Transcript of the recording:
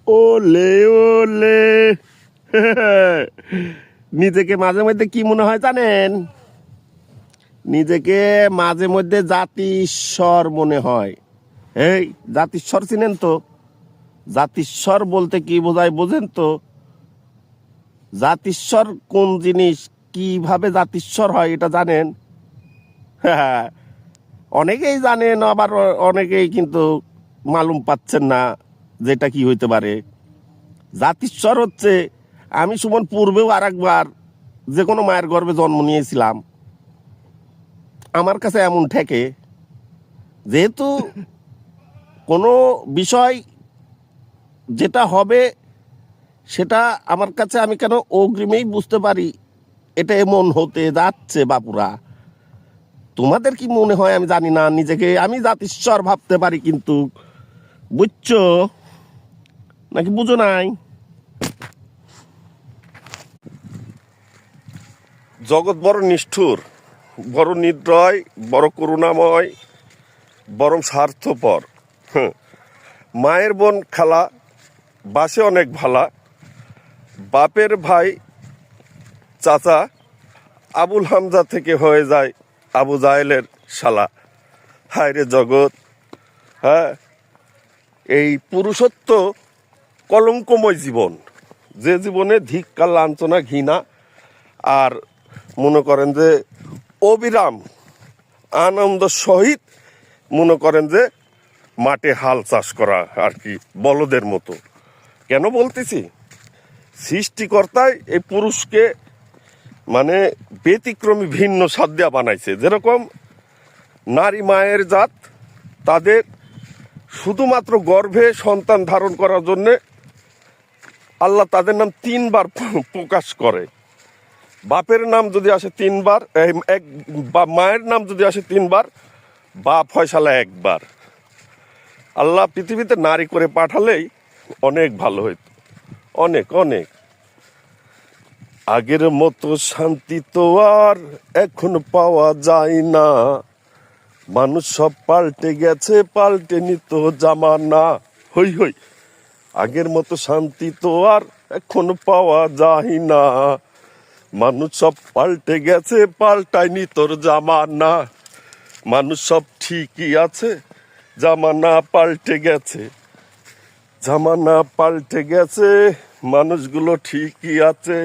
ওলে ওলে নিজেকে মাঝে মধ্যে কি মনে হয় জানেন? নিজেকে মাঝে মধ্যে জাতিস্বর মনে হয়। এই জাতিস্বর চিনেন তো? জাতিস্বর বলতে কি বোঝায় বোঝেন তো? জাতিস্বর কোন জিনিস, কিভাবে জাতিস্বর হয় এটা জানেন? হ্যাঁ, অনেকেই জানেন, আবার অনেকেই কিন্তু মালুম পাচ্ছেন না যেটা কি হইতে পারে। জাতিস্বর হচ্ছে, আমি সুমন পূর্বেও আর একবার যে কোনো মায়ের গর্ভে জন্ম নিয়েছিলাম, আমার কাছে এমন ঠেকে যেহেতু কোনো বিষয় যেটা হবে সেটা আমার কাছে, আমি কেন অগ্রিমেই বুঝতে পারি এটা এমন হতে যাচ্ছে। বাপুরা, তোমাদের কি মনে হয় আমি জানি না, নিজেকে আমি জাতিস্বর ভাবতে পারি, কিন্তু বুঝছো নাকি বুঝো নাই? জগৎ বড় নিষ্ঠুর, বড় নির্দয়, বড় করুণাময়, বরং স্বার্থপর। মায়ের বোন খালা বাসে অনেক ভালা, বাপের ভাই চাচা আবুল হামজা থেকে হয়ে যায় আবু জাহেলের শালা। হায় রে জগৎ! হ্যাঁ, এই পুরুষত্ব কলঙ্কময় জীবন, যে জীবনে ধিক্কার, লাঞ্ছনা, ঘৃণা আর মনে করেন যে অবিরাম আনন্দ সহিত মনে করেন যে মাঠে হাল চাষ করা আর কি, বলদের মতো। কেন বলতেছি? সৃষ্টিকর্তায় এই পুরুষকে মানে ব্যতিক্রমী ভিন্ন সাধ্যা বানাইছে। যেরকম নারী মায়ের জাত, তাদের শুধুমাত্র গর্ভে সন্তান ধারণ করার জন্যে আল্লাহ তাদের নাম 3 বার প্রকাশ করে। বাপের নাম যদি আসে 3 বার, মায়ের নাম যদি আসে 3 বার, বাপ হয় শালা 1 বার। আল্লাহ পৃথিবীতে নারী করে পাঠালেই অনেক ভালো হইতো, অনেক অনেক। আগের মতো শান্তি তো আর এখন পাওয়া যায় না, মানুষ সব পাল্টে গেছে, পাল্টে নিত জামানা। হই হই, আগের মতো শান্তি তো আর এখন পাওয়া যায় না, মানুষ সব পাল্টে গেছে, পাল্টায়নি তোর জামানা। মানুষ সব ঠিকই আছে, জামানা পাল্টে গেছে, জামানা পাল্টে গেছে, মানুষগুলো ঠিকই আছে।